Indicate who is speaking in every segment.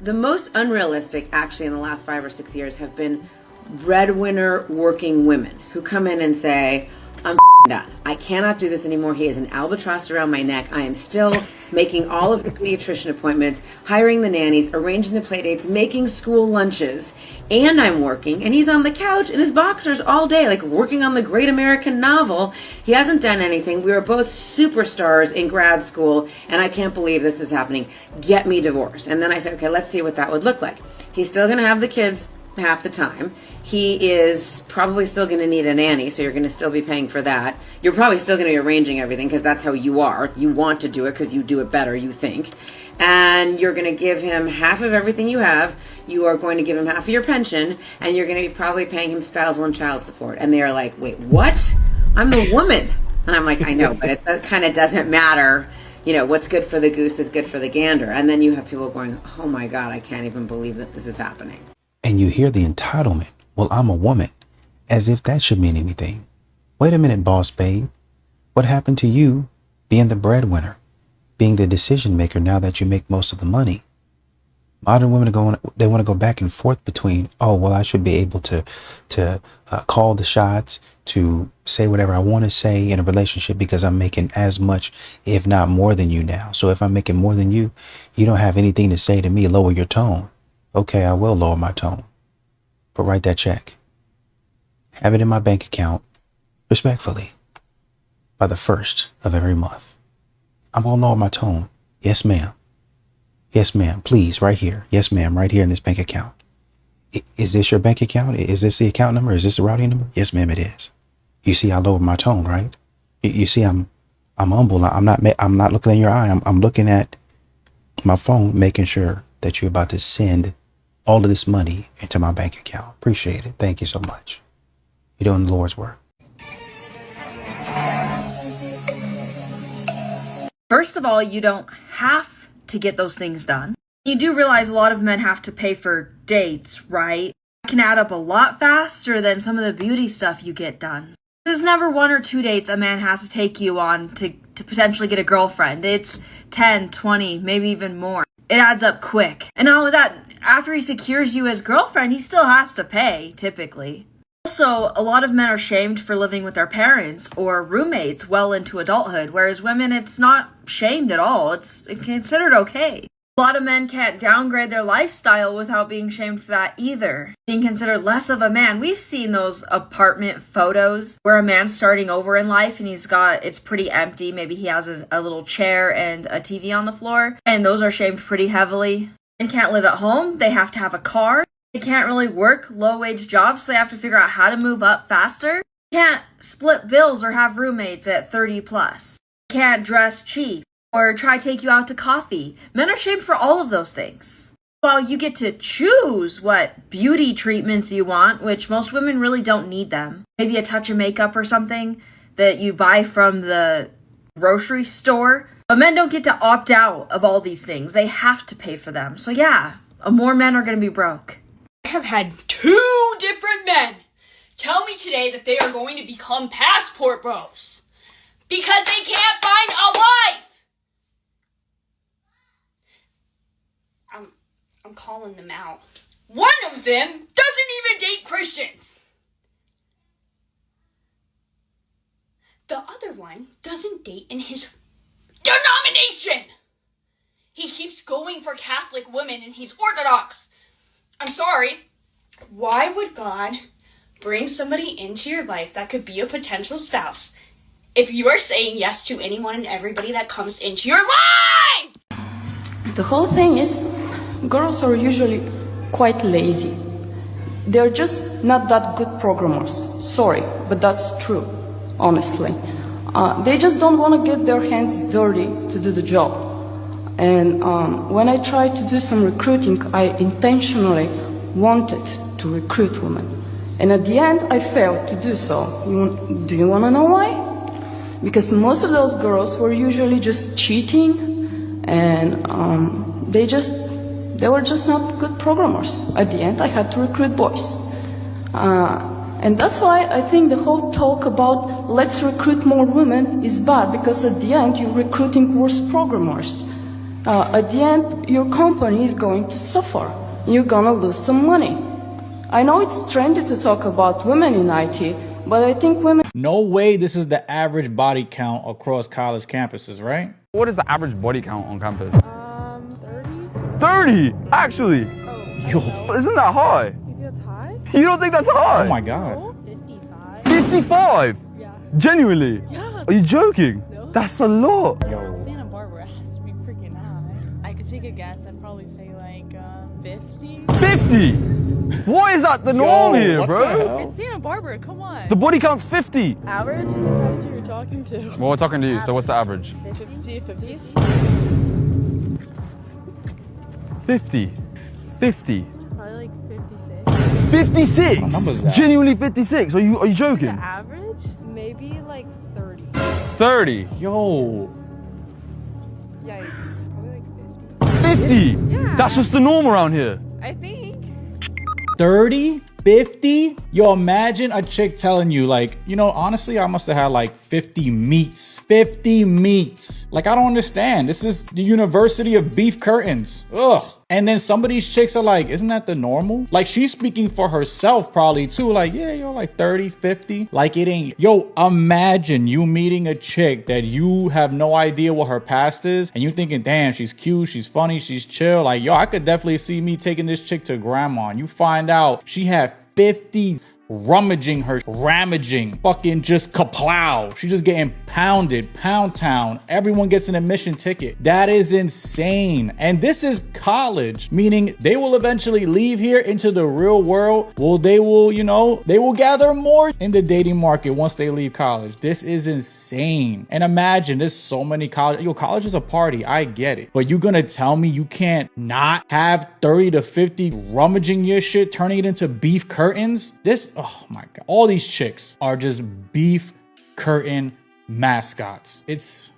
Speaker 1: The most unrealistic, actually, in the last 5 or 6 years have been breadwinner working women who come in and say, I'm done. I cannot do this anymore. He is an albatross around my neck. I am still making all of the pediatrician appointments, hiring the nannies, arranging the play dates, making school lunches, and I'm working. And he's on the couch in his boxers all day, like working on the great American novel. He hasn't done anything. We were both superstars in grad school, and I can't believe this is happening. Get me divorced. And then I said, okay, let's see what that would look like. He's still going to have the kids half the time. He is probably still going to need a nanny, so you're going to still be paying for that. You're probably still going to be arranging everything because that's how you are. You want to do it because you do it better, you think. And you're going to give him half of everything you have. You are going to give him half of your pension, and you're going to be probably paying him spousal and child support. And they are like, wait, what? I'm the woman. And I'm like, I know, but it kind of doesn't matter. You know, what's good for the goose is good for the gander. And then you have people going, oh my God, I can't even believe that this is happening.
Speaker 2: And you hear the entitlement. Well, I'm a woman, as if that should mean anything. Wait a minute, boss babe. What happened to you being the breadwinner, being the decision maker now that you make most of the money? Modern women they want to go back and forth between, oh, well, I should be able to call the shots, to say whatever I want to say in a relationship because I'm making as much, if not more than you now. So if I'm making more than you, you don't have anything to say to me. Lower your tone. Okay, I will lower my tone. But write that check. Have it in my bank account, respectfully, by the 1st of every month. I'm going to lower my tone. Yes, ma'am. Yes, ma'am. Please, right here. Yes, ma'am. Right here in this bank account. Is this your bank account? Is this the account number? Is this the routing number? Yes, ma'am, it is. You see, I lowered my tone, right? You see, I'm humble. I'm not looking in your eye. I'm looking at my phone, making sure that you're about to send all of this money into my bank account. Appreciate it. Thank you so much. You're doing the Lord's work.
Speaker 3: First of all, you don't have to get those things done. You do realize a lot of men have to pay for dates, right? It can add up a lot faster than some of the beauty stuff you get done. It's never 1 or 2 dates a man has to take you on to potentially get a girlfriend. It's 10, 20, maybe even more. It adds up quick. And not only that, after he secures you as girlfriend, he still has to pay, typically. Also, a lot of men are shamed for living with their parents or roommates well into adulthood, whereas women, it's not shamed at all. It's considered okay. A lot of men can't downgrade their lifestyle without being shamed for that either. Being considered less of a man. We've seen those apartment photos where a man's starting over in life and it's pretty empty. Maybe he has a little chair and a TV on the floor, and those are shamed pretty heavily. Men can't live at home. They have to have a car. They can't really work low-wage jobs, so they have to figure out how to move up faster. They can't split bills or have roommates at 30 plus. They can't dress cheap or try to take you out to coffee. Men are shamed for all of those things. While you get to choose what beauty treatments you want, which most women really don't need them. Maybe a touch of makeup or something that you buy from the grocery store. But men don't get to opt out of all these things. They have to pay for them. So yeah, more men are going to be broke.
Speaker 4: I have had 2 different men tell me today that they are going to become passport bros because they can't find a wife. I'm calling them out. One of them doesn't even date Christians. The other one doesn't date in his denomination. He keeps going for Catholic women and he's Orthodox. I'm sorry. Why would God bring somebody into your life that could be a potential spouse if you are saying yes to anyone and everybody that comes into your life?
Speaker 5: The whole thing is, girls are usually quite lazy. They're just not that good programmers. Sorry, but that's true, honestly. They just don't want to get their hands dirty to do the job. And when I tried to do some recruiting, I intentionally wanted to recruit women. And at the end, I failed to do so. Do you want to know why? Because most of those girls were usually just cheating, and they were just not good programmers. At the end, I had to recruit boys. And that's why I think the whole talk about let's recruit more women is bad, because at the end, you're recruiting worse programmers. At the end, your company is going to suffer. You're gonna lose some money. I know it's trendy to talk about women in IT, but I think women...
Speaker 6: No way this is the average body count across college campuses, right?
Speaker 7: What is the average body count on campus? 30? Actually?
Speaker 6: Yo,
Speaker 7: Isn't that high?
Speaker 8: That's high?
Speaker 7: You don't think that's high?
Speaker 6: oh my God.
Speaker 8: 55.
Speaker 7: 55?
Speaker 8: Yeah.
Speaker 7: Genuinely?
Speaker 8: Yeah.
Speaker 7: Are you joking?
Speaker 8: No.
Speaker 7: That's a lot.
Speaker 6: Yo,
Speaker 8: Santa Barbara has to be freaking high. I could take a guess. I'd probably say like 50.
Speaker 7: 50? What is that the norm here,
Speaker 6: what the
Speaker 7: bro?
Speaker 6: hell?
Speaker 8: It's Santa Barbara. Come on.
Speaker 7: The body count's 50.
Speaker 8: average depends who you're talking to.
Speaker 7: Well, we're talking to you, so what's the average?
Speaker 8: 50, 50s.
Speaker 7: 50. 50.
Speaker 8: Probably like 56.
Speaker 7: 56?
Speaker 6: What number is that?
Speaker 7: Genuinely 56? Are you
Speaker 8: The
Speaker 7: joking?
Speaker 8: average? Maybe like 30.
Speaker 7: 30.
Speaker 6: Yo,
Speaker 8: Yikes. Probably like 50.
Speaker 7: 50?
Speaker 8: Yeah.
Speaker 7: That's just the norm around here.
Speaker 8: I think.
Speaker 6: 30, 50? Yo, imagine a chick telling you, like, you know, honestly, I must have had like 50 meets. 50 meets. Like, I don't understand. This is the University of Beef Curtains. Ugh. And then some of these chicks are like, isn't that the normal? Like, she's speaking for herself probably too. Like, yeah, yo, like 30, 50. Like, it ain't. Yo, imagine you meeting a chick that you have no idea what her past is. And you thinking, damn, she's cute, she's funny, she's chill. Like, yo, I could definitely see me taking this chick to grandma. And you find out she had 50 rummaging her, ramaging, fucking just kaplow. She just getting pounded, pound town. Everyone gets an admission ticket. That is insane. And this is college, meaning they will eventually leave here into the real world. Well, they will, you know, they will gather more in the dating market once they leave college. This is insane. And imagine there's so many college. Yo, college is a party. I get it. But you gonna tell me you can't not have 30 to 50 rummaging your shit, turning it into beef curtains? This, oh my God. All these chicks are just beef curtain mascots. It's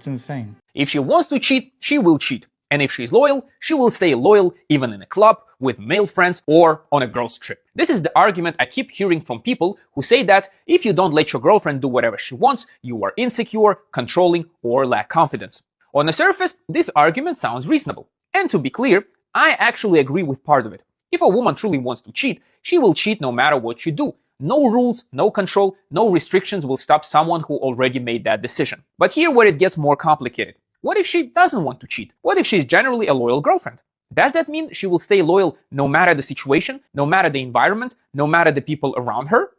Speaker 6: insane.
Speaker 9: If she wants to cheat, she will cheat. And if she's loyal, she will stay loyal even in a club, with male friends, or on a girls' trip. This is the argument I keep hearing from people who say that if you don't let your girlfriend do whatever she wants, you are insecure, controlling, or lack confidence. On the surface, this argument sounds reasonable. And to be clear, I actually agree with part of it. If a woman truly wants to cheat, she will cheat no matter what you do. No rules, no control, no restrictions will stop someone who already made that decision. But here where it gets more complicated. What if she doesn't want to cheat? What if she's generally a loyal girlfriend? Does that mean she will stay loyal no matter the situation, no matter the environment, no matter the people around her?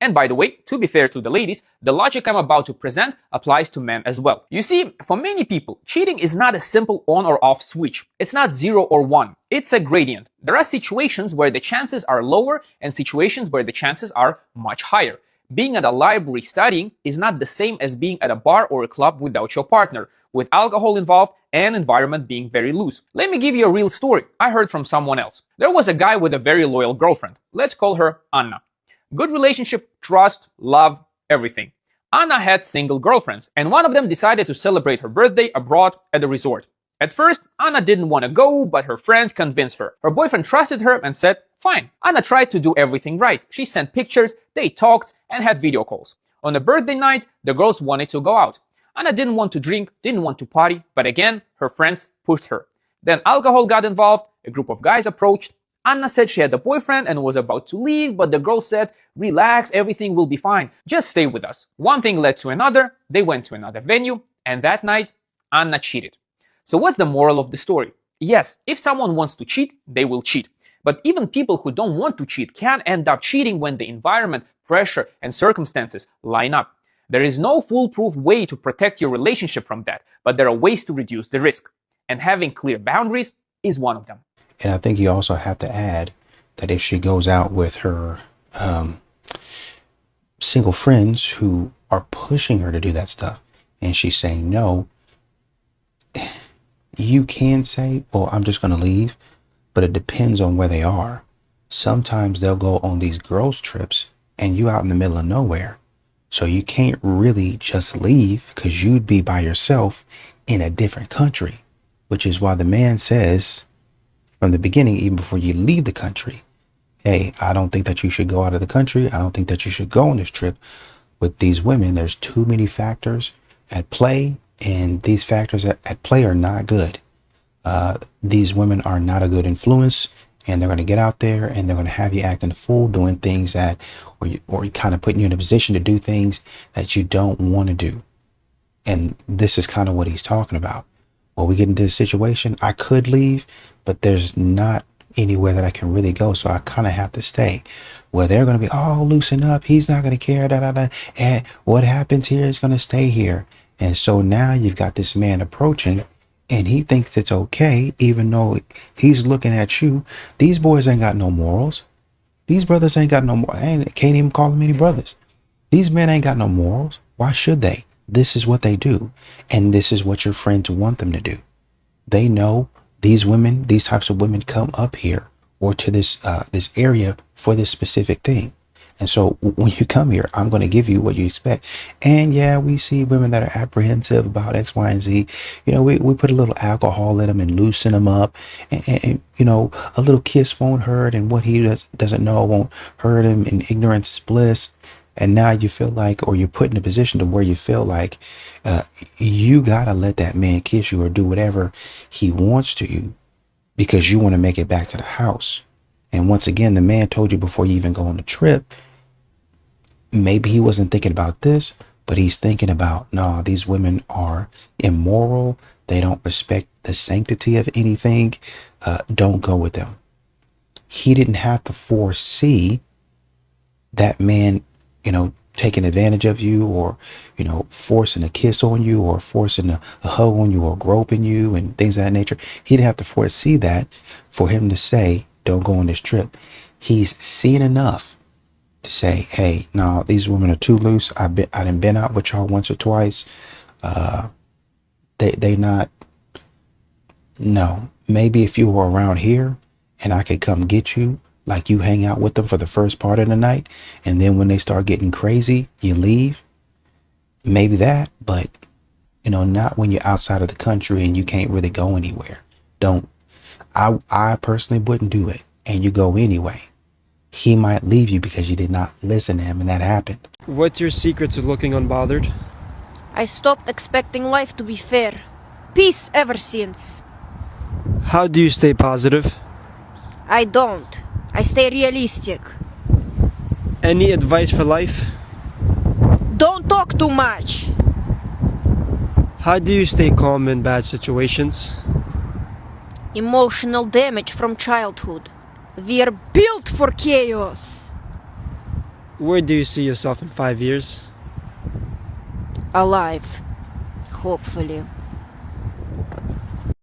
Speaker 9: And by the way, to be fair to the ladies, the logic I'm about to present applies to men as well. You see, for many people, cheating is not a simple on or off switch. It's not 0 or 1. It's a gradient. There are situations where the chances are lower and situations where the chances are much higher. Being at a library studying is not the same as being at a bar or a club without your partner, with alcohol involved and environment being very loose. Let me give you a real story I heard from someone else. There was a guy with a very loyal girlfriend. Let's call her Anna. Good relationship, trust, love, everything. Anna had single girlfriends, and one of them decided to celebrate her birthday abroad at a resort. At first, Anna didn't want to go, but her friends convinced her. Her boyfriend trusted her and said, fine. Anna tried to do everything right. She sent pictures, they talked, and had video calls. On the birthday night, the girls wanted to go out. Anna didn't want to drink, didn't want to party, but again, her friends pushed her. Then alcohol got involved, a group of guys approached. Anna said she had a boyfriend and was about to leave, but the girl said, relax, everything will be fine. Just stay with us. One thing led to another, they went to another venue, and that night, Anna cheated. So what's the moral of the story? Yes, if someone wants to cheat, they will cheat. But even people who don't want to cheat can end up cheating when the environment, pressure, and circumstances line up. There is no foolproof way to protect your relationship from that, but there are ways to reduce the risk. And having clear boundaries is one of them.
Speaker 2: And I think you also have to add that if she goes out with her single friends who are pushing her to do that stuff and she's saying no, you can say, well, I'm just going to leave, but it depends on where they are. Sometimes they'll go on these girls' trips and you out in the middle of nowhere. So you can't really just leave because you'd be by yourself in a different country, which is why the man says from the beginning, even before you leave the country, hey, I don't think that you should go out of the country. I don't think that you should go on this trip with these women. There's too many factors at play, and these factors at play are not good. these women are not a good influence, and they're going to get out there and they're going to have you acting a fool, doing things that, or you kind of putting you in a position to do things that you don't want to do. And this is kind of what he's talking about. Well, we get into this situation, I could leave, but there's not anywhere that I can really go, so I kind of have to stay. Where they're going to be, oh, loosen up, he's not going to care, and what happens here is going to stay here. And so now you've got this man approaching, and he thinks it's okay, even though he's looking at you. These boys ain't got no morals. These brothers ain't got no more. I can't even call them any brothers. These men ain't got no morals. Why should they? This is what they do, and this is what your friends want them to do. They know these women, these types of women, come up here or to this this area for this specific thing. And so when you come here, I'm going to give you what you expect. And yeah, we see women that are apprehensive about X, Y, and Z. You know, we put a little alcohol in them and loosen them up. And you know, a little kiss won't hurt, and what he doesn't know won't hurt him, and ignorance is bliss. And now you feel like, or you're put in a position to where you feel like you got to let that man kiss you or do whatever he wants to you because you want to make it back to the house. And once again, the man told you before you even go on the trip, maybe he wasn't thinking about this, but he's thinking about, no, these women are immoral. They don't respect the sanctity of anything. Don't go with them. He didn't have to foresee that man, you know, taking advantage of you, or, you know, forcing a kiss on you, or forcing a hug on you, or groping you and things of that nature. He didn't have to foresee that for him to say, don't go on this trip. He's seen enough to say, hey, no, these women are too loose. I done been out with y'all once or twice. They not, no, maybe if you were around here and I could come get you, like you hang out with them for the first part of the night, and then when they start getting crazy, you leave. Maybe that, but, you know, not when you're outside of the country and you can't really go anywhere. I personally wouldn't do it, and you go anyway. He might leave you because you did not listen to him, and that happened.
Speaker 10: What's your secret to looking unbothered?
Speaker 11: I stopped expecting life to be fair. Peace ever since.
Speaker 10: How do you stay positive?
Speaker 11: I don't. I stay realistic.
Speaker 10: Any advice for life?
Speaker 11: Don't talk too much.
Speaker 10: How do you stay calm in bad situations?
Speaker 11: Emotional damage from childhood. We are built for chaos.
Speaker 10: Where do you see yourself in 5 years?
Speaker 11: Alive. Hopefully.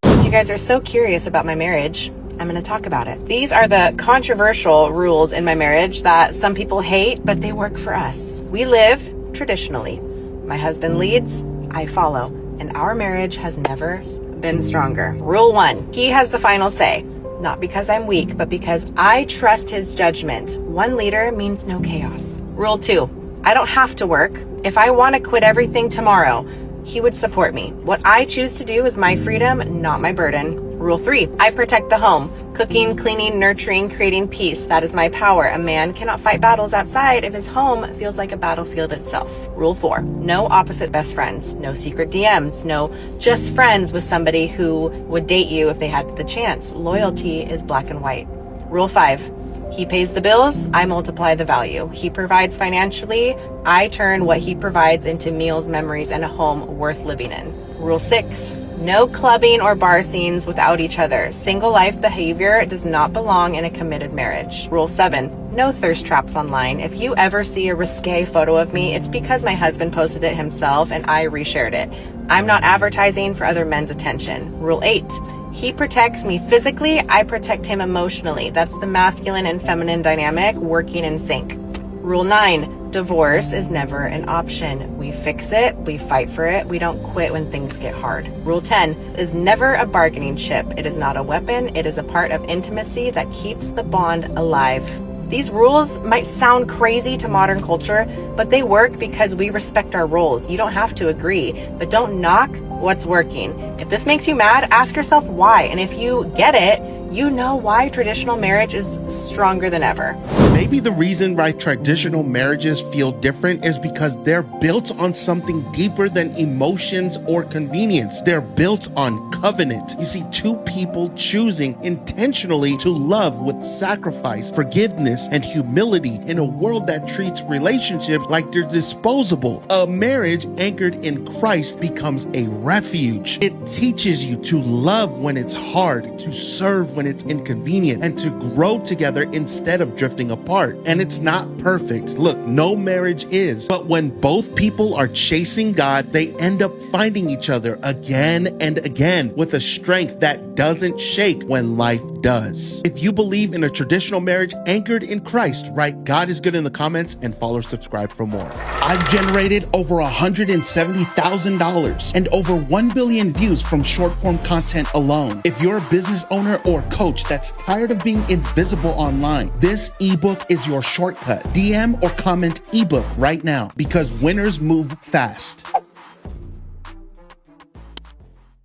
Speaker 12: You guys are so curious about my marriage. I'm going to talk about it. These are the controversial rules in my marriage that some people hate, but they work for us. We live traditionally. My husband leads, I follow, and our marriage has never been stronger. Rule 1, he has the final say. Not because I'm weak, but because I trust his judgment. One leader means no chaos. Rule 2, I don't have to work. If I want to quit everything tomorrow, he would support me. What I choose to do is my freedom, not my burden. Rule 3, I protect the home. Cooking, cleaning, nurturing, creating peace. That is my power. A man cannot fight battles outside if his home feels like a battlefield itself. Rule 4, no opposite best friends. No secret DMs. No just friends with somebody who would date you if they had the chance. Loyalty is black and white. Rule 5, he pays the bills, I multiply the value. He provides financially, I turn what he provides into meals, memories, and a home worth living in. Rule 6, no clubbing or bar scenes without each other. Single life behavior does not belong in a committed marriage. Rule 7, no thirst traps online. If you ever see a risque photo of me, it's because my husband posted it himself and I reshared it. I'm not advertising for other men's attention. Rule 8, he protects me physically, I protect him emotionally. That's the masculine and feminine dynamic working in sync. Rule 9, divorce is never an option. We fix it, we fight for it, we don't quit when things get hard. Rule 10 is never a bargaining chip. It is not a weapon, it is a part of intimacy that keeps the bond alive. These rules might sound crazy to modern culture, but they work because we respect our roles. You don't have to agree, but don't knock what's working. If this makes you mad, ask yourself why. And if you get it, you know why traditional marriage is stronger than ever.
Speaker 13: Maybe the reason why traditional marriages feel different is because they're built on something deeper than emotions or convenience. They're built on covenant. You see, two people choosing intentionally to love with sacrifice, forgiveness, and humility in a world that treats relationships like they're disposable. A marriage anchored in Christ becomes a refuge. It teaches you to love when it's hard, to serve when it's inconvenient, and to grow together instead of drifting apart. And it's not perfect. Look, no marriage is. But when both people are chasing God, they end up finding each other again and again with a strength that doesn't shake when life does. If you believe in a traditional marriage anchored in Christ, write God is good in the comments and follow or subscribe for more. I've generated over $170,000 and over 1 billion views from short form content alone. If you're a business owner or coach that's tired of being invisible online, this ebook is your shortcut. DM or comment ebook right now because winners move fast.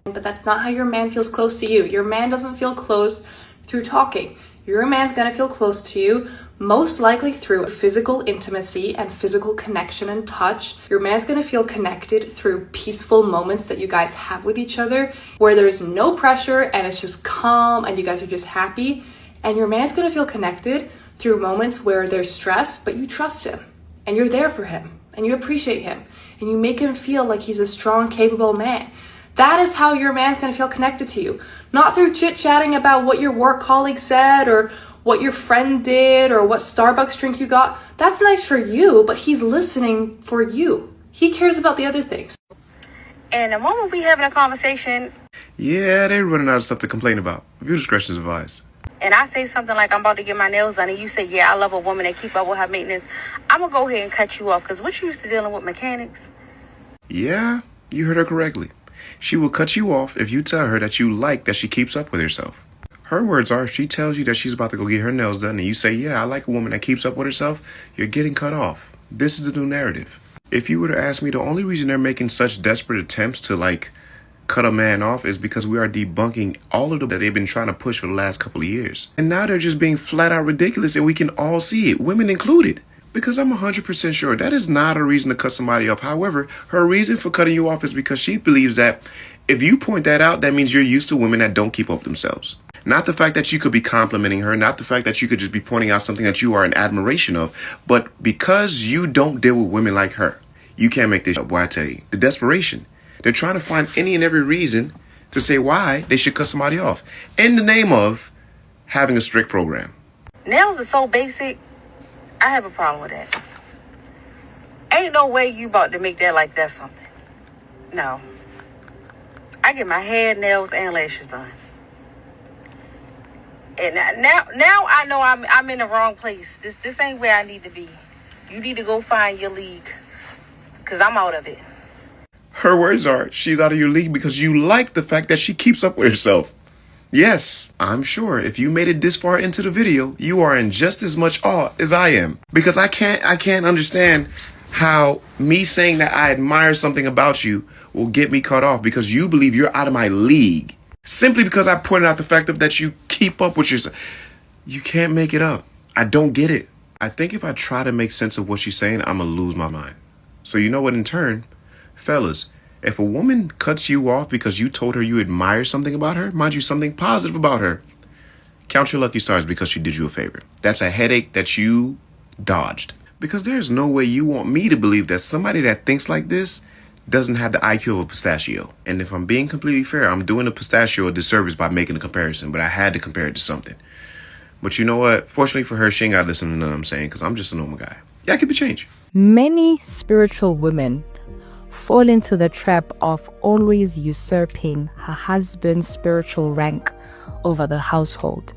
Speaker 5: But that's not how your man feels close to you. Your man doesn't feel close through talking. Your man's gonna feel close to you most likely through physical intimacy and physical connection and touch. Your man's gonna feel connected through peaceful moments that you guys have with each other where there's no pressure and it's just calm and you guys are just happy. And your man's gonna feel connected through moments where there's stress, but you trust him and you're there for him and you appreciate him and you make him feel like he's a strong, capable man. That is how your man's gonna feel connected to you. Not through chit-chatting about what your work colleague said or what your friend did or what Starbucks drink you got. That's nice for you, but he's listening for you. He cares about the other things.
Speaker 14: And the moment we having a conversation,
Speaker 15: yeah, they're running out of stuff to complain about. Viewer discretion is advised.
Speaker 14: and I say something like I'm about to get my nails done, and you say, yeah, I love a woman that keep up with her maintenance, I'm going to go ahead and cut you off, because what you used to dealing with mechanics?
Speaker 15: Yeah, you heard her correctly. She will cut you off if you tell her that you like that she keeps up with herself. Her words are, if she tells you that she's about to go get her nails done and you say, yeah, I like a woman that keeps up with herself, you're getting cut off. This is the new narrative. If you were to ask me, the only reason they're making such desperate attempts to, cut a man off is because we are debunking all of them that they've been trying to push for the last couple of years. And now they're just being flat out ridiculous, and we can all see it, women included. Because I'm 100% sure that is not a reason to cut somebody off. However, her reason for cutting you off is because she believes that if you point that out, that means you're used to women that don't keep up themselves. Not the fact that you could be complimenting her, not the fact that you could just be pointing out something that you are in admiration of, but because you don't deal with women like her, you can't make this up. Boy, I tell you, the desperation. They're trying to find any and every reason to say why they should cut somebody off in the name of having a strict program.
Speaker 14: Nails are so basic, I have a problem with that. Ain't no way you about to make that like that's something. No. I get my hair, nails, and lashes done. And now I know I'm in the wrong place. This ain't where I need to be. You need to go find your league, because I'm out of it.
Speaker 15: Her words are, she's out of your league because you like the fact that she keeps up with herself. Yes, I'm sure if you made it this far into the video, you are in just as much awe as I am. Because I can't understand how me saying that I admire something about you will get me cut off because you believe you're out of my league. Simply because I pointed out the fact that you keep up with yourself. You can't make it up. I don't get it. I think if I try to make sense of what she's saying, I'm going to lose my mind. So you know what, in turn, fellas, if a woman cuts you off because you told her you admire something about her, mind you, something positive about her, count your lucky stars because she did you a favor. That's a headache that you dodged. Because there's no way you want me to believe that somebody that thinks like this doesn't have the IQ of a pistachio. And if I'm being completely fair, I'm doing a pistachio a disservice by making a comparison, but I had to compare it to something. But you know what? Fortunately for her, she ain't got to listen to nothing I'm saying because I'm just a normal guy. Yeah, I could be changed.
Speaker 16: Many spiritual women fall into the trap of always usurping her husband's spiritual rank over the household.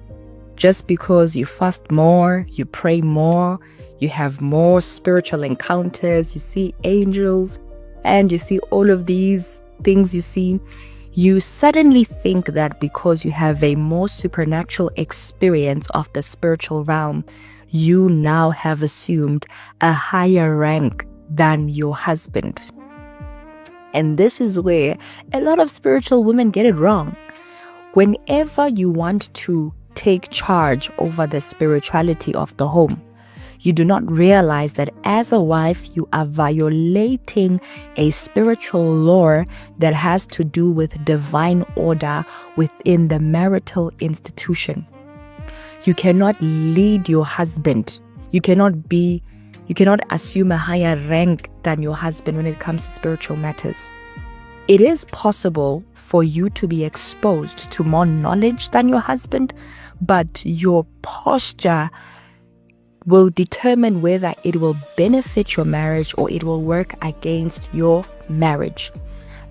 Speaker 16: Just because you fast more, you pray more, you have more spiritual encounters, you see angels, and you see all of these things you suddenly think that because you have a more supernatural experience of the spiritual realm, you now have assumed a higher rank than your husband. And this is where a lot of spiritual women get it wrong. Whenever you want to take charge over the spirituality of the home, You do not realize that as a wife, you are violating a spiritual law that has to do with divine order within the marital institution. You cannot lead your husband. You cannot assume a higher rank than your husband when it comes to spiritual matters. It is possible for you to be exposed to more knowledge than your husband, but your posture will determine whether it will benefit your marriage or it will work against your marriage.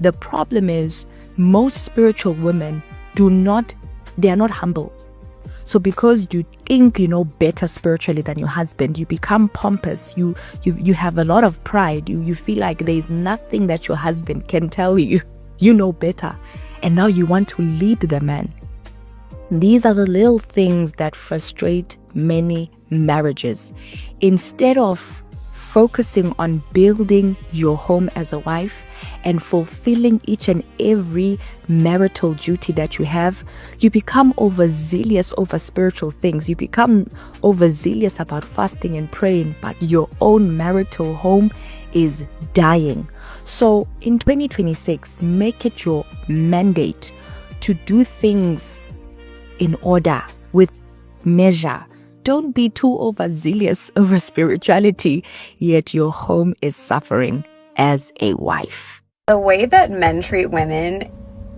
Speaker 16: The problem is most spiritual women they are not humble. So because you think you know better spiritually than your husband, you become pompous. You have a lot of pride. You feel like there's nothing that your husband can tell you. You know better. And now you want to lead the man. These are the little things that frustrate many marriages. Instead of focusing on building your home as a wife and fulfilling each and every marital duty that you have, you become overzealous over spiritual things. You become overzealous about fasting and praying, but your own marital home is dying. So in 2026, make it your mandate to do things in order, with measure. Don't be too overzealous over spirituality, yet your home is suffering as a wife.
Speaker 12: The way that men treat women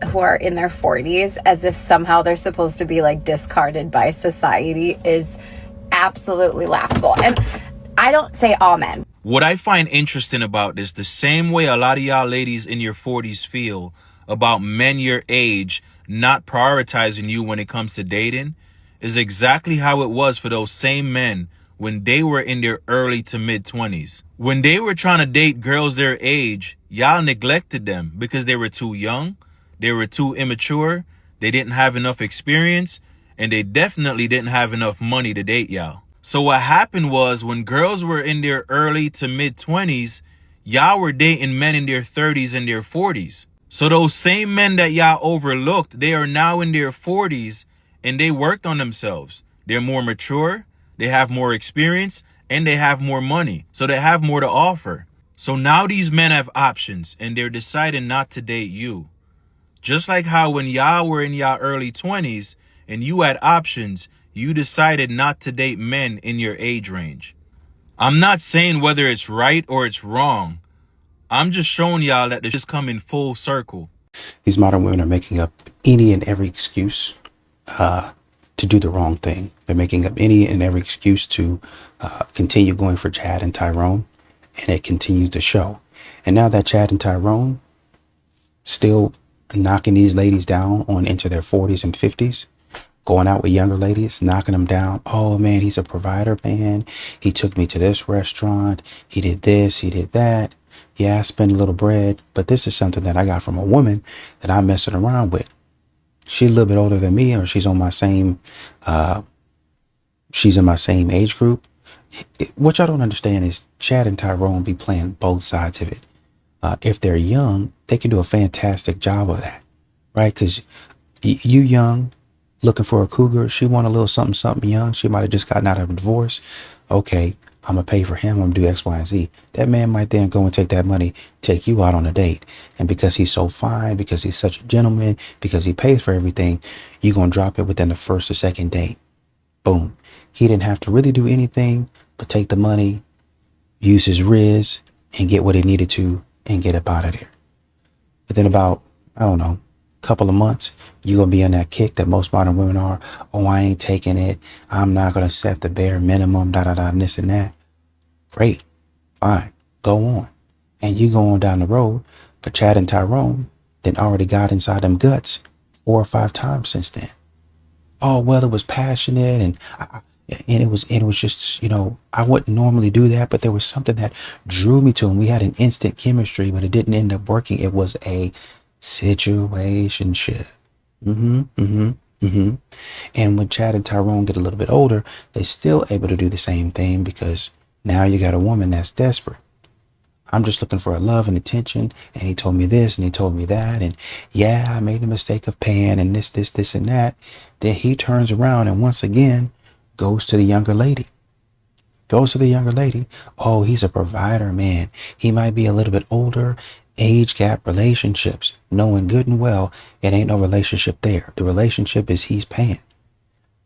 Speaker 12: who are in their 40s as if somehow they're supposed to be like discarded by society is absolutely laughable. And I don't say all men.
Speaker 17: What I find interesting about this, the same way a lot of y'all ladies in your 40s feel about men your age not prioritizing you when it comes to dating, is exactly how it was for those same men when they were in their early to mid 20s. When they were trying to date girls their age, y'all neglected them because they were too young, they were too immature, they didn't have enough experience, and they definitely didn't have enough money to date y'all. So what happened was when girls were in their early to mid 20s, y'all were dating men in their 30s and their 40s. So those same men that y'all overlooked, they are now in their 40s and they worked on themselves. They're more mature, they have more experience, and they have more money. So they have more to offer. So now these men have options and they're deciding not to date you. Just like how when y'all were in y'all early 20s and you had options, you decided not to date men in your age range. I'm not saying whether it's right or it's wrong. I'm just showing y'all that this is coming full circle.
Speaker 2: These modern women are making up any and every excuse to do the wrong thing. They're making up any and every excuse to continue going for Chad and Tyrone, and it continues to show. And now that Chad and Tyrone still knocking these ladies down on into their 40s and 50s, going out with younger ladies, knocking them down. Oh man, he's a provider, man. He took me to this restaurant. He did this, he did that. Yeah, I spent a little bread, but this is something that I got from a woman that I'm messing around with. She's a little bit older than me, or she's in my same age group. What y'all don't understand is Chad and Tyrone be playing both sides of it. If they're young, they can do a fantastic job of that, right? Because you young, looking for a cougar, she want a little something young. She might have just gotten out of a divorce. Okay, I'm going to pay for him. I'm going to do X, Y, and Z. That man might then go and take that money, take you out on a date. And because he's so fine, because he's such a gentleman, because he pays for everything, you're going to drop it within the first or second date. Boom. He didn't have to really do anything but take the money, use his Riz, and get what he needed to and get up out of there. But then about, I don't know, couple of months, you're going to be on that kick that most modern women are. Oh, I ain't taking it. I'm not going to accept the bare minimum, and this and that. Great. Fine. Go on. And you go on down the road. But Chad and Tyrone then already got inside them guts 4 or 5 times since then. Oh, well, it was passionate and it was just, you know, I wouldn't normally do that, but there was something that drew me to him. We had an instant chemistry, but it didn't end up working. It was a situationship. And when Chad and Tyrone get a little bit older, they're still able to do the same thing because now you got a woman that's desperate. I'm just looking for a love and attention, and he told me this and he told me that, and yeah, I made the mistake of paying and this and that. Then he turns around and once again goes to the younger lady. Goes to the younger lady. Oh, he's a provider, man. He might be a little bit older. Age gap relationships. Knowing good and well, it ain't no relationship there. The relationship is he's paying.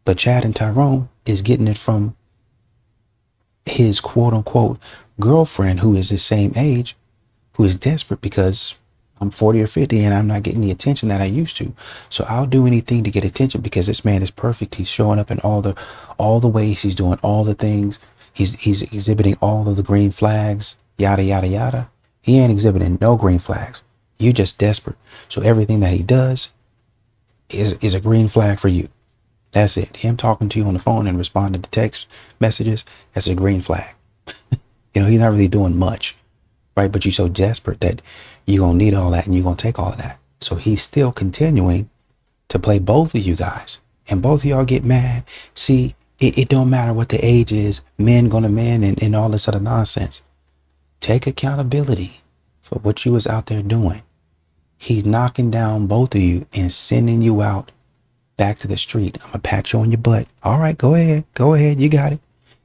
Speaker 2: But Chad and Tyrone is getting it from his quote unquote girlfriend who is the same age, who is desperate because I'm 40 or 50 and I'm not getting the attention that I used to. So I'll do anything to get attention because this man is perfect. He's showing up in all the ways. He's doing all the things. He's exhibiting all of the green flags, yada, yada, yada. He ain't exhibiting no green flags. You just desperate. So everything that he does is a green flag for you. That's it. Him talking to you on the phone and responding to text messages, that's a green flag. You know, he's not really doing much, right? But you're so desperate that you're going to need all that and you're going to take all of that. So he's still continuing to play both of you guys. And both of y'all get mad. See, it don't matter what the age is. Men gonna men and all this other nonsense. Take accountability for what you was out there doing. He's knocking down both of you and sending you out back to the street. I'm gonna pat you on your butt. All right, go ahead, you got it.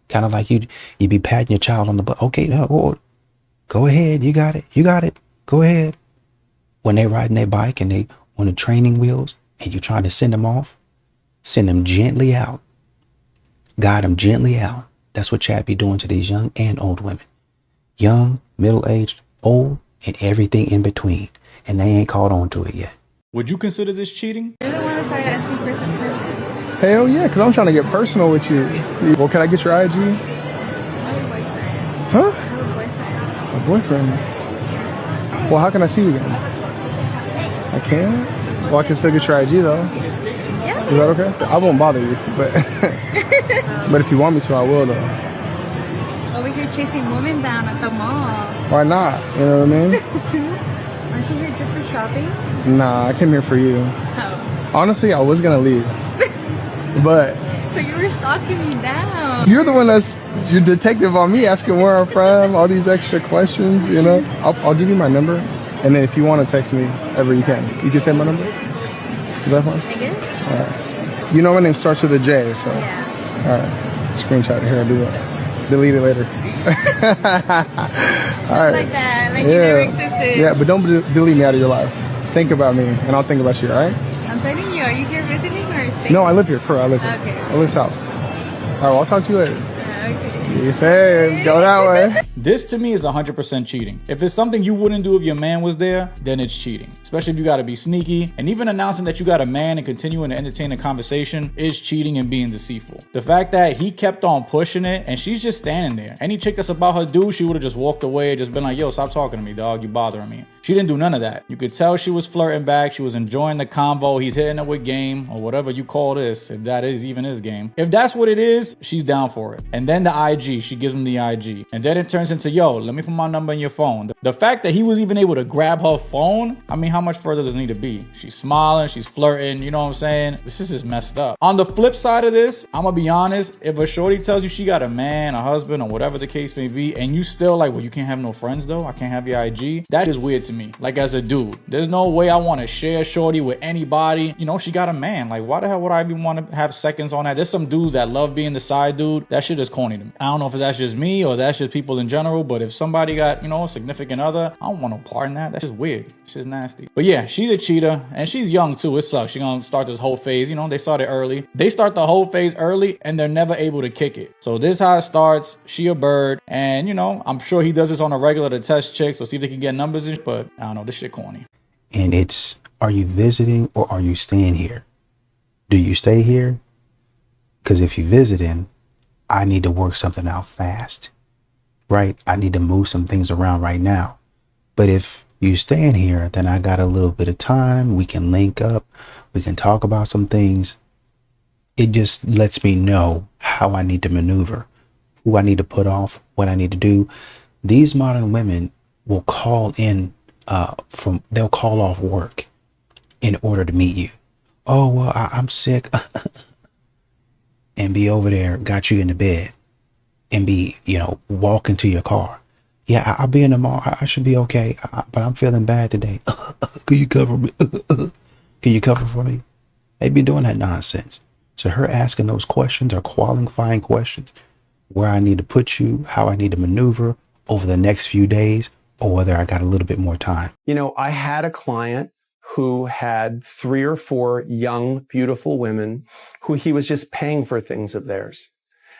Speaker 2: Kind of like you be patting your child on the butt. Okay, no, go ahead, you got it, go ahead. When they riding their bike and they on the training wheels and you trying to send them off, send them gently out. Guide them gently out. That's what Chad be doing to these young and old women. Young, middle-aged, old, and everything in between. And they ain't caught on to it yet.
Speaker 6: Would you consider this cheating?
Speaker 8: You're the one that started asking for some questions.
Speaker 18: Hell yeah, because I'm trying to get personal with you. Well, can I get your IG?
Speaker 8: I have a boyfriend.
Speaker 18: Huh?
Speaker 8: I have
Speaker 18: A boyfriend? Well, how can I see you then? I can? Well, I can still get your IG though.
Speaker 8: Yeah.
Speaker 18: Is that okay? I won't bother you, but but if you want me to, I will though.
Speaker 8: Over here chasing women down at the mall.
Speaker 18: Why not? You know what I mean?
Speaker 8: Aren't you here just for shopping?
Speaker 18: Nah, I came here for you.
Speaker 8: Oh.
Speaker 18: Honestly, I was gonna leave, but
Speaker 8: So you were stalking me down.
Speaker 18: you're the one you're detective on me, asking where I'm from, all these extra questions. You know, I'll give you my number, and then if you want to text me ever, you can. You can say my number. Is that fine?
Speaker 8: I guess.
Speaker 18: All right. You know my name starts with a J, so.
Speaker 8: Yeah.
Speaker 18: All right. Screenshot it here. I'll do that. Delete it later. All right.
Speaker 8: Like that. Like you never existed.
Speaker 18: Yeah, but don't delete me out of your life. Think about me, and I'll think about you. All right?
Speaker 8: I'm telling you, are you here visiting or staying?
Speaker 18: No, I live here. I live here.
Speaker 8: Okay.
Speaker 18: I live south. All right. Well, I'll talk to you later.
Speaker 8: Okay.
Speaker 18: You say go that way.
Speaker 6: This to me is 100% cheating. If it's something you wouldn't do if your man was there, then it's cheating. Especially if you gotta be sneaky. And even announcing that you got a man and continuing to entertain a conversation is cheating and being deceitful. The fact that he kept on pushing it and she's just standing there. Any chick that's about her dude, she would have just walked away, just been like, yo, stop talking to me, dog. You bothering me. She didn't do none of that. You could tell she was flirting back. She was enjoying the convo. He's hitting her with game or whatever you call this, if that is even his game. If that's what it is, she's down for it. And then the IG, she gives him the IG. And then it turns into, yo, let me put my number in your phone. The fact that he was even able to grab her phone, I mean, how much further does it need to be? She's smiling, she's flirting, you know what I'm saying? This is just messed up. On the flip side of this, I'm gonna be honest, if a shorty tells you she got a man, a husband, or whatever the case may be, and you still like, well, you can't have no friends though? I can't have your IG? That is weird to me. Like as a dude, there's no way I want to share shorty with anybody. You know, she got a man. Like why the hell would I even want to have seconds on that? There's some dudes that love being the side dude. That shit is corny to me. I don't know if that's just me or that's just people in general, but if somebody got, you know, a significant other, I don't want no part in that. That's just weird. It's just nasty. But yeah, she's a cheater and she's young too. It sucks. She's gonna start this whole phase. You know, they started early. They start the whole phase early and they're never able to kick it. So this is how it starts. She a bird. And you know, I'm sure he does this on a regular to test chicks or see if they can get numbers in, but I don't know, this shit corny.
Speaker 2: And it's, are you visiting or are you staying here? Do you stay here? Because if you're visiting, I need to work something out fast, right? I need to move some things around right now. But if you staying here, then I got a little bit of time. We can link up. We can talk about some things. It just lets me know how I need to maneuver, who I need to put off, what I need to do. These modern women will call in they'll call off work in order to meet you. Oh, well, I'm sick. And be over there, got you in the bed and be, you know, walking to your car. Yeah, I'll be in tomorrow. I should be okay. But I'm feeling bad today. Can you cover me? Can you cover for me? They be doing that nonsense. So her asking those questions are qualifying questions. where I need to put you, how I need to maneuver over the next few days, or whether I got a little bit more time.
Speaker 19: You know, I had a client who had 3 or 4 young, beautiful women who he was just paying for things of theirs.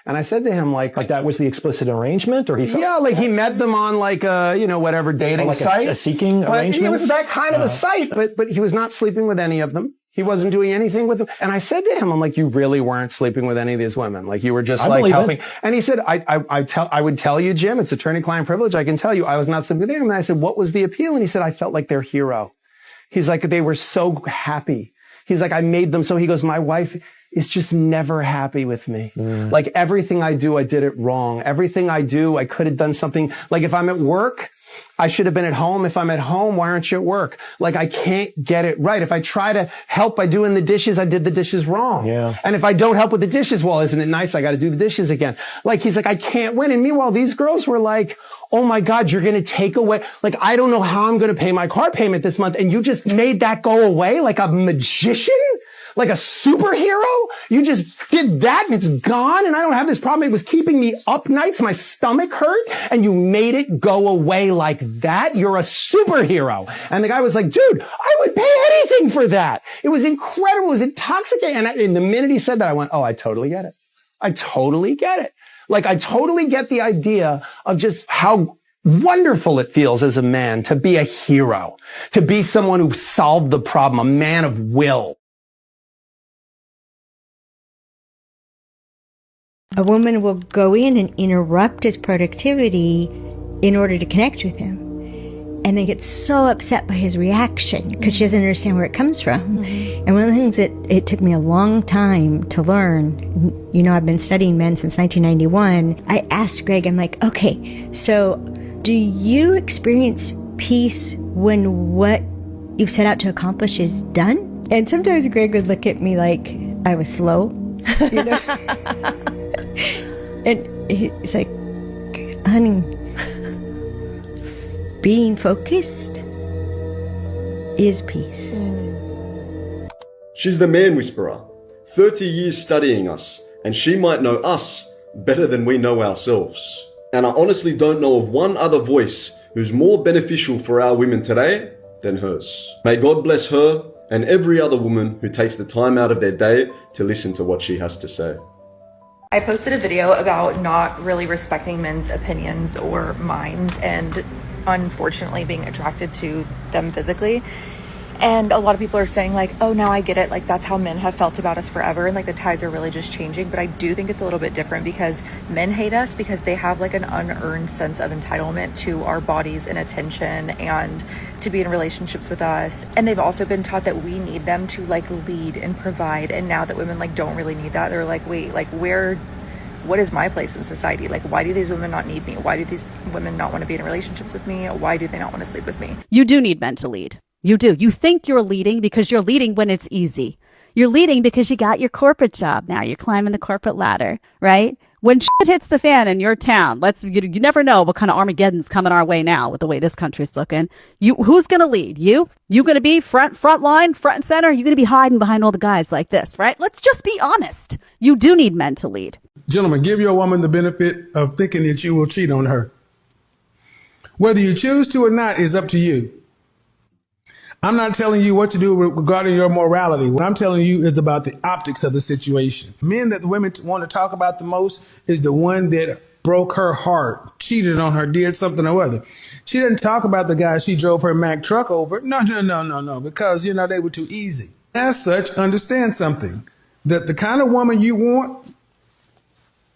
Speaker 19: And I said to him, like that was the explicit arrangement, or he felt, yeah, like he met them on like a, you know, whatever dating
Speaker 20: like
Speaker 19: site,
Speaker 20: a seeking
Speaker 19: but
Speaker 20: arrangement.
Speaker 19: it was that kind of a site, but he was not sleeping with any of them. He wasn't doing anything with them. And I said to him, I'm like, you really weren't sleeping with any of these women. Like you were just like helping. And he said, I would tell you, Jim, it's attorney-client privilege. I can tell you I was not sleeping with them. And I said, what was the appeal? And he said, I felt like their hero. He's like, they were so happy. He's like, I made them so. He goes, my wife is just never happy with me. Like everything I do, I did it wrong. Everything I do, I could have done something. Like if I'm at work, I should have been at home. If I'm at home, why aren't you at work? Like I can't get it right. If I try to help by doing the dishes, I did the dishes wrong. Yeah. And if I don't help with the dishes, well, isn't it nice? I got to do the dishes again. Like he's like, I can't win. And meanwhile, these girls were like, oh my God, you're going to take away. Like, I don't know how I'm going to pay my car payment this month. And you just made that go away like a magician? Like a superhero? You just did that and it's gone and I don't have this problem. It was keeping me up nights. My stomach hurt and you made it go away like that. You're a superhero. And the guy was like, dude, I would pay anything for that. It was incredible. It was intoxicating. And the minute he said that, I went, oh, I totally get it. I totally get it. Like I totally get the idea of just how wonderful it feels as a man to be a hero, to be someone who solved the problem, a man of will.
Speaker 21: A woman will go in and interrupt his productivity in order to connect with him. And they get so upset by his reaction because she doesn't understand where it comes from. And one of the things that it took me a long time to learn, you know, I've been studying men since 1991. I asked Greg, I'm like, okay, so do you experience peace when what you've set out to accomplish is done? And sometimes Greg would look at me like I was slow, you know? And he's like, honey, being focused is peace.
Speaker 22: She's the man whisperer, 30 years studying us, and she might know us better than we know ourselves. And I honestly don't know of one other voice who's more beneficial for our women today than hers. May God bless her and every other woman who takes the time out of their day to listen to what she has to say.
Speaker 23: I posted a video about not really respecting men's opinions or minds and unfortunately being attracted to them physically. And a lot of people are saying like, oh, now I get it. Like that's how men have felt about us forever. And like the tides are really just changing. But I do think it's a little bit different because men hate us because they have like an unearned sense of entitlement to our bodies and attention and to be in relationships with us. And they've also been taught that we need them to like lead and provide. And now that women like don't really need that, they're like, wait, like what is my place in society? Like, why do these women not need me? Why do these women not want to be in relationships with me? Why do they not want to sleep with me?
Speaker 24: You do need men to lead. You do. You think you're leading because you're leading when it's easy. You're leading because you got your corporate job. Now you're climbing the corporate ladder, right? When shit hits the fan in your town, you never know what kind of Armageddon's coming our way now with the way this country's looking. Who's going to lead? You going to be front line, front and center? You going to be hiding behind all the guys like this, right? Let's just be honest. You do need men to lead.
Speaker 25: Gentlemen, give your woman the benefit of thinking that you will cheat on her. Whether you choose to or not is up to you. I'm not telling you what to do regarding your morality. What I'm telling you is about the optics of the situation. Men that the women want to talk about the most is the one that broke her heart, cheated on her, did something or other. She didn't talk about the guy she drove her Mack truck over. No, because, they were too easy. As such, understand something, that the kind of woman you want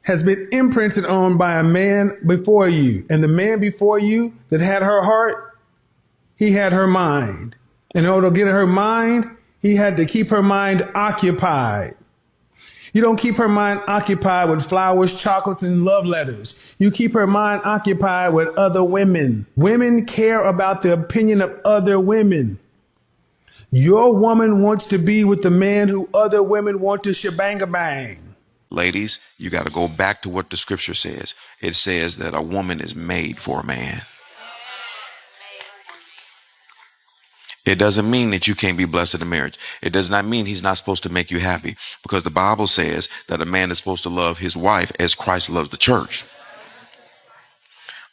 Speaker 25: has been imprinted on by a man before you. And the man before you that had her heart, he had her mind. In order to get her mind, he had to keep her mind occupied. You don't keep her mind occupied with flowers, chocolates, and love letters. You keep her mind occupied with other women. Women care about the opinion of other women. Your woman wants to be with the man who other women want to shebang-a-bang.
Speaker 26: Ladies, you got to go back to what the scripture says. It says that a woman is made for a man. It doesn't mean that you can't be blessed in a marriage. It does not mean he's not supposed to make you happy, because the Bible says that a man is supposed to love his wife as Christ loves the church.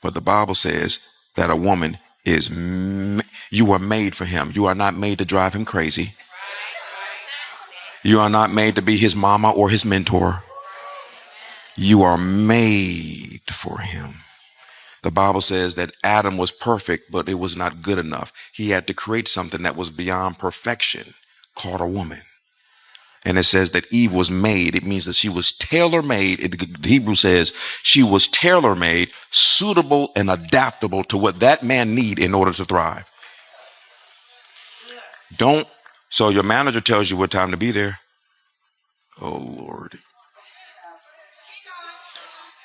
Speaker 26: But the Bible says that a woman is, you are made for him. You are not made to drive him crazy. You are not made to be his mama or his mentor. You are made for him. The Bible says that Adam was perfect, but it was not good enough. He had to create something that was beyond perfection, called a woman. And it says that Eve was made. It means that she was tailor-made. The Hebrew says she was tailor-made, suitable and adaptable to what that man need in order to thrive. So your manager tells you what time to be there. Oh, Lord.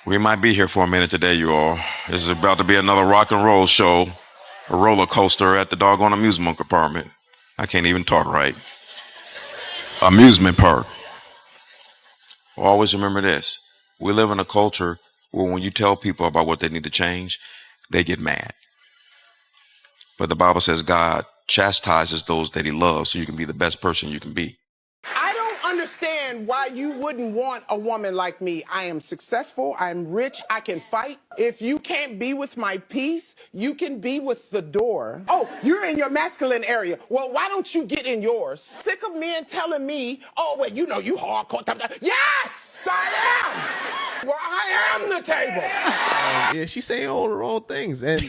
Speaker 26: We might be here for a minute today, you all. This is about to be another rock and roll show, a roller coaster at the doggone amusement compartment. I can't even talk right. Amusement park. Always remember this. We live in a culture where when you tell people about what they need to change, they get mad. But the Bible says God chastises those that he loves so you can be the best person you can be.
Speaker 1: I don't understand why you wouldn't want a woman like me. I am successful, I'm rich, I can fight. If you can't be with my peace, you can be with the door. Oh, you're in your masculine area. Well, why don't you get in yours? Sick of men telling me, oh, well, you know, you hardcore. Yes, I am. Well, I am the table.
Speaker 3: Yeah, she's saying all the wrong things, and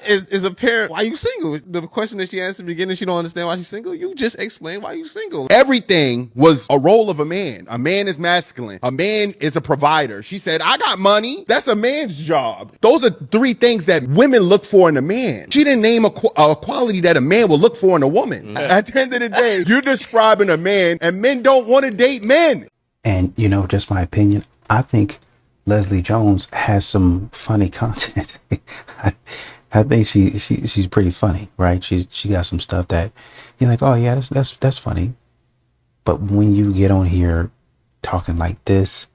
Speaker 3: is apparent. Why you single? The question that she answered at the beginning, she don't understand why she's single. You just explain why you single.
Speaker 4: Everything was a role of a man. A man is masculine. A man is a provider. She said, I got money. That's a man's job. Those are three things that women look for in a man. She didn't name a quality that a man will look for in a woman. At the end of the day, you're describing a man, and men don't want to date men.
Speaker 2: And, you know, just my opinion, I think Leslie Jones has some funny content. I think she's pretty funny, right? She got some stuff that you're like, oh yeah, that's funny. But when you get on here talking like this,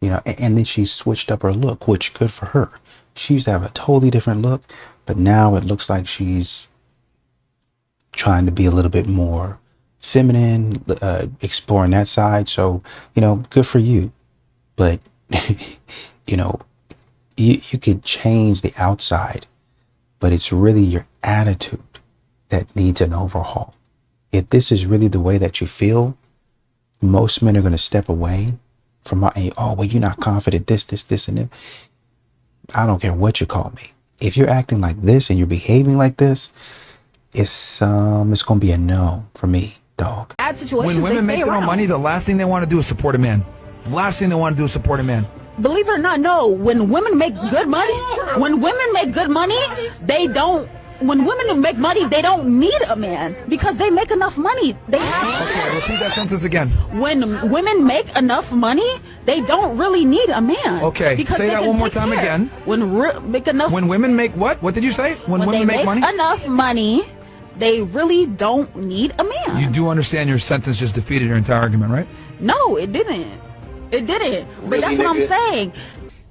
Speaker 2: you know, and then she switched up her look, which good for her. She used to have a totally different look, but now it looks like she's trying to be a little bit more feminine, exploring that side. So, you know, good for you. But, you know, you could change the outside, but it's really your attitude that needs an overhaul. If this is really the way that you feel, most men are going to step away from well, you're not confident, this, and that. I don't care what you call me. If you're acting like this and you're behaving like this, it's going to be a no for me, dog.
Speaker 7: When women make their own money, the last thing they want to do is support a man. Last thing they want to do is support a man.
Speaker 9: Believe it or not, no. When women make good money, they don't. When women make money, they don't need a man because they make enough money. They have.
Speaker 7: Okay, repeat that sentence again.
Speaker 9: When women make enough money, they don't really need a man.
Speaker 7: Okay, say that one more time again.
Speaker 9: When
Speaker 7: women make what? What did you say? When women make money?
Speaker 9: Enough money, they really don't need a man.
Speaker 7: You do understand your sentence just defeated your entire argument, right?
Speaker 9: No, it didn't. It didn't. But that's what I'm saying.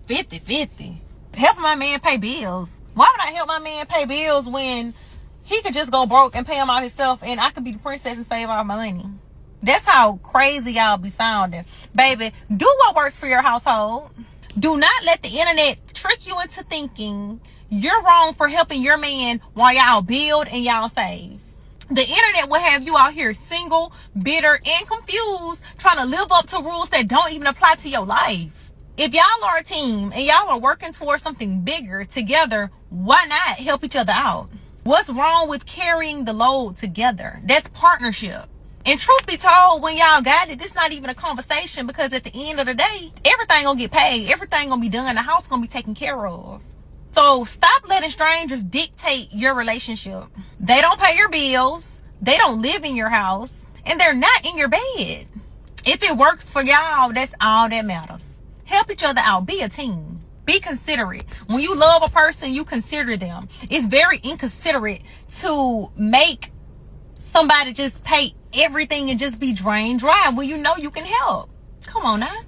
Speaker 20: 50-50. Help my man pay bills. Why would I help my man pay bills when he could just go broke and pay them all himself and I could be the princess and save all my money? That's how crazy y'all be sounding. Baby, do what works for your household. Do not let the internet trick you into thinking you're wrong for helping your man while y'all build and y'all save. The internet will have you out here single, bitter, and confused, trying to live up to rules that don't even apply to your life. If y'all are a team and y'all are working towards something bigger together, why not help each other out? What's wrong with carrying the load together? That's partnership. And truth be told, when y'all got it, it's not even a conversation because at the end of the day, everything gonna get paid. Everything gonna be done. The house gonna be taken care of. So stop letting strangers dictate your relationship. They don't pay your bills. They don't live in your house. And they're not in your bed. If it works for y'all, that's all that matters. Help each other out. Be a team. Be considerate. When you love a person, you consider them. It's very inconsiderate to make somebody just pay everything and just be drained dry when you know you can help. Come on now.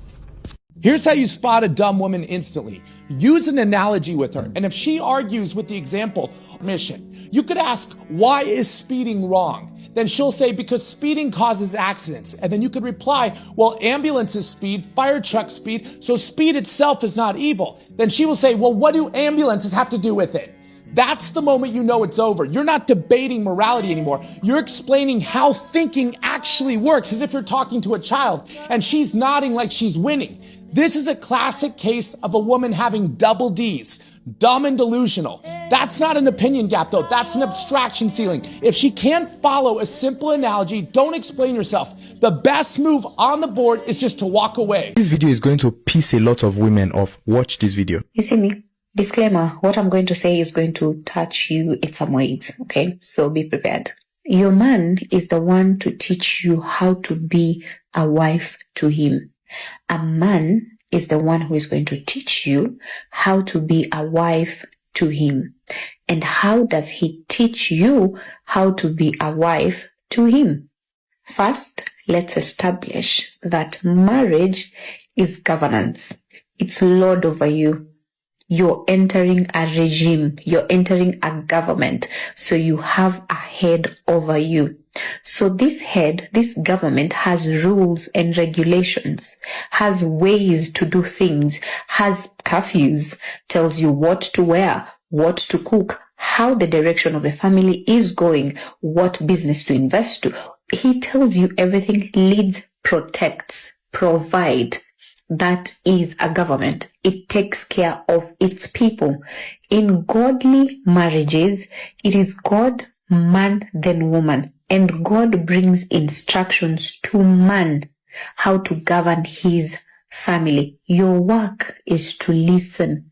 Speaker 27: Here's how you spot a dumb woman instantly.
Speaker 5: use an analogy with her. And if she argues with the example, mission, you could ask, why is speeding wrong? Then she'll say, because speeding causes accidents. And then you could reply, well, ambulances speed, fire trucks speed, so speed itself is not evil. Then she will say, well, what do ambulances have to do with it? That's the moment you know it's over. You're not debating morality anymore. You're explaining how thinking actually works, as if you're talking to a child, and she's nodding like she's winning. This is a classic case of a woman having double D's, dumb and delusional. That's not an opinion gap, though. That's an abstraction ceiling. If she can't follow a simple analogy, don't explain yourself. The best move on the board is just to walk away.
Speaker 10: This video is going to piss a lot of women off. Watch this video.
Speaker 11: You see me? Disclaimer, what I'm going to say is going to touch you in some ways, okay? So be prepared. Your man is the one to teach you how to be a wife to him. A man is the one who is going to teach you how to be a wife to him. And how does he teach you how to be a wife to him? First, let's establish that marriage is governance. It's lord over you. You're entering a regime. You're entering a government. So you have a head over you. So this head, this government has rules and regulations, has ways to do things, has curfews, tells you what to wear, what to cook, how the direction of the family is going, what business to invest to. He tells you everything, leads, protects, provide. That is a government. It takes care of its people. In godly marriages, it is God, man, then woman. And God brings instructions to man how to govern his family. Your work is to listen.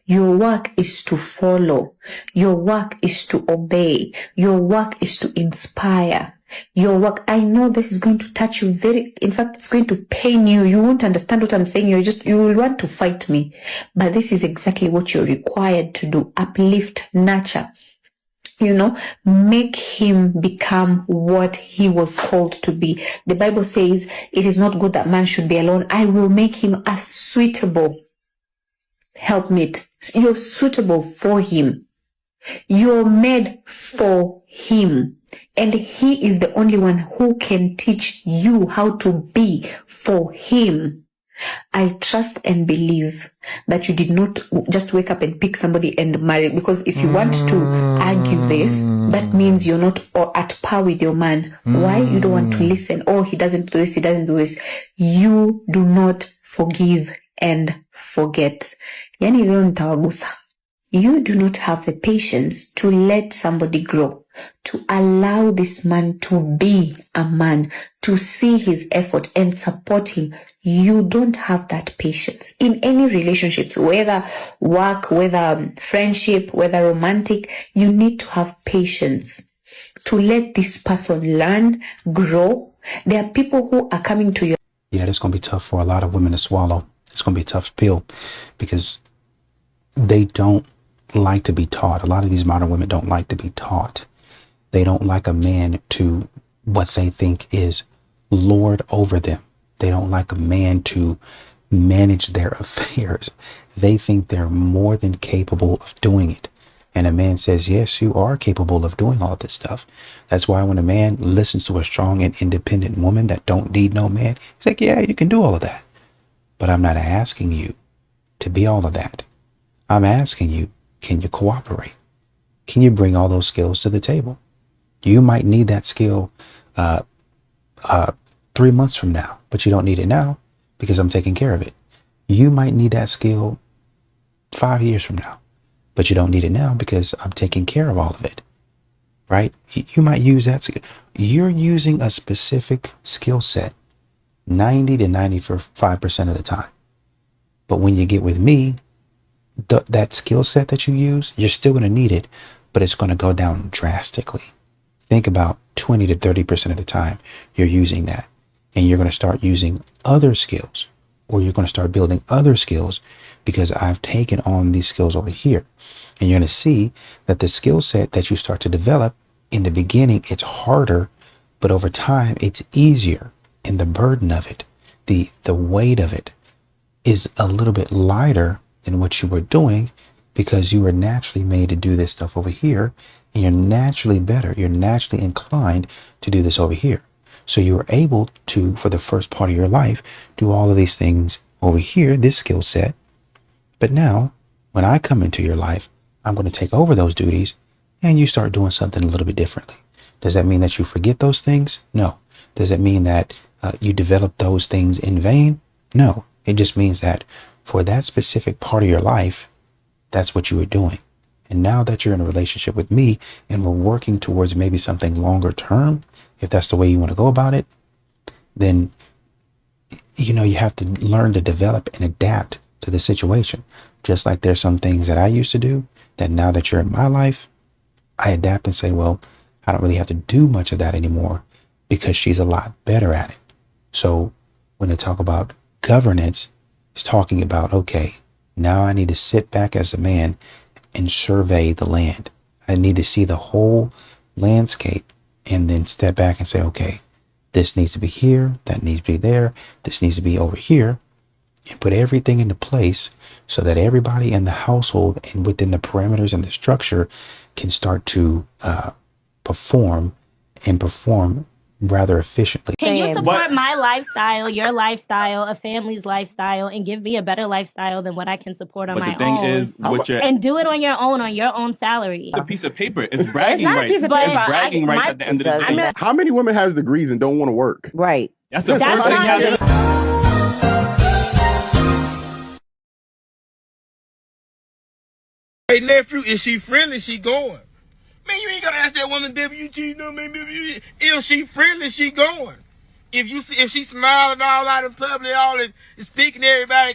Speaker 11: Your work is to follow. Your work is to obey. Your work is to inspire. Your work, I know this is going to touch you in fact, it's going to pain you. You won't understand what I'm saying. You will want to fight me. But this is exactly what you're required to do. Uplift, nurture. Make him become what he was called to be. The Bible says it is not good that man should be alone. I will make him a suitable helpmate. You're suitable for him. You're made for him. And he is the only one who can teach you how to be for him. I trust and believe that you did not just wake up and pick somebody and marry, because if you want to argue this, that means you're not at par with your man. Why? You don't want to listen. Oh, he doesn't do this, he doesn't do this. You do not forgive and forget. Yani leo nitawagusa. You do not have the patience to let somebody grow, to allow this man to be a man, to see his effort and support him. You don't have that patience. In any relationships, whether work, whether friendship, whether romantic, you need to have patience to let this person learn, grow. There are people who are coming to your...
Speaker 2: Yeah, it's going to be tough for a lot of women to swallow. It's going to be a tough pill because they don't like to be taught. A lot of these modern women don't like to be taught. They don't like a man to what they think is lord over them. They don't like a man to manage their affairs. They think they're more than capable of doing it. And a man says, yes, you are capable of doing all of this stuff. That's why when a man listens to a strong and independent woman that don't need no man, he's like, yeah, you can do all of that. But I'm not asking you to be all of that. I'm asking you, can you cooperate? Can you bring all those skills to the table? You might need that skill 3 months from now, but you don't need it now because I'm taking care of it. You might need that skill 5 years from now, but you don't need it now because I'm taking care of all of it, right? You might use that skill. You're using a specific skill set 90 to 95% of the time. But when you get with me, that skill set that you use, you're still going to need it, but it's going to go down drastically. Think about 20 to 30% of the time you're using that, and you're going to start using other skills, or you're going to start building other skills because I've taken on these skills over here. And you're going to see that the skill set that you start to develop in the beginning, it's harder, but over time it's easier, and the burden of it, the weight of it is a little bit lighter than what you were doing, because you were naturally made to do this stuff over here, and you're naturally better. You're naturally inclined to do this over here. So you were able to, for the first part of your life, do all of these things over here, this skill set. But now, when I come into your life, I'm going to take over those duties, and you start doing something a little bit differently. Does that mean that you forget those things? No. Does it mean that you develop those things in vain? No. It just means that for that specific part of your life, that's what you were doing. And now that you're in a relationship with me and we're working towards maybe something longer term, if that's the way you want to go about it, then, you know, you have to learn to develop and adapt to the situation. Just like there's some things that I used to do that now that you're in my life, I adapt and say, well, I don't really have to do much of that anymore because she's a lot better at it. So when they talk about governance, it's talking about, okay, now I need to sit back as a man and survey the land. I need to see the whole landscape and then step back and say, okay, this needs to be here, that needs to be there, this needs to be over here, and put everything into place so that everybody in the household and within the parameters and the structure can start to perform rather efficiently.
Speaker 12: Can you support my lifestyle, your lifestyle, a family's lifestyle, and give me a better lifestyle than what I can support on my own? And do it on your own salary.
Speaker 13: It's a piece of paper. It's bragging rights. It's bragging rights at the end of the day.
Speaker 4: How many women has degrees and don't want to work?
Speaker 14: Right.
Speaker 13: That's the first thing you have to...
Speaker 15: Hey, nephew, is she friendly? She going. Man, you ain't gonna ask that woman, "Baby, you cheating on me, baby." If she friendly, she going. If she smiling all out in public, all and speaking to everybody,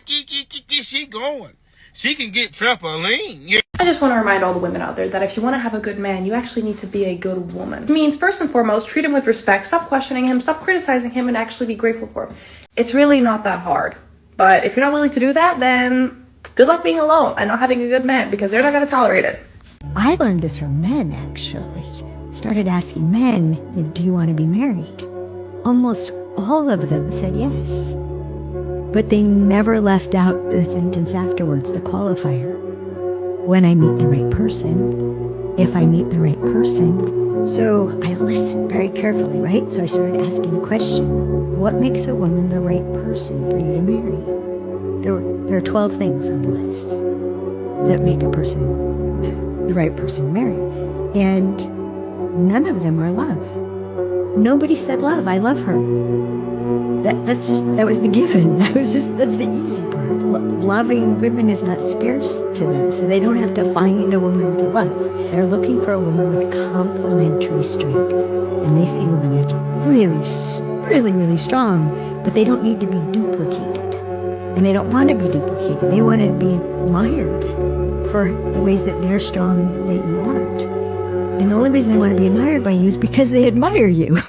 Speaker 15: she going. She can get trampoline. Yeah.
Speaker 23: I just want to remind all the women out there that if you want to have a good man, you actually need to be a good woman. It means, first and foremost, treat him with respect, stop questioning him, stop criticizing him, and actually be grateful for him. It's really not that hard. But if you're not willing to do that, then good luck being alone and not having a good man, because they're not going to tolerate it.
Speaker 21: I learned this from men, actually. Started asking men, do you want to be married? Almost all of them said yes. But they never left out the sentence afterwards, the qualifier. When I meet the right person, if I meet the right person. So I listened very carefully, right? So I started asking the question, what makes a woman the right person for you to marry? There are 12 things on the list that make a person the right person to marry. And none of them are love. Nobody said love. I love her. That was the given. That's the easy part. Loving women is not scarce to them, so they don't have to find a woman to love. They're looking for a woman with complementary strength. And they see a woman that's really, really strong, but they don't need to be duplicated. And they don't want to be duplicated. They want to be admired for the ways that they're strong that you aren't. And the only reason they want to be admired by you is because they admire you.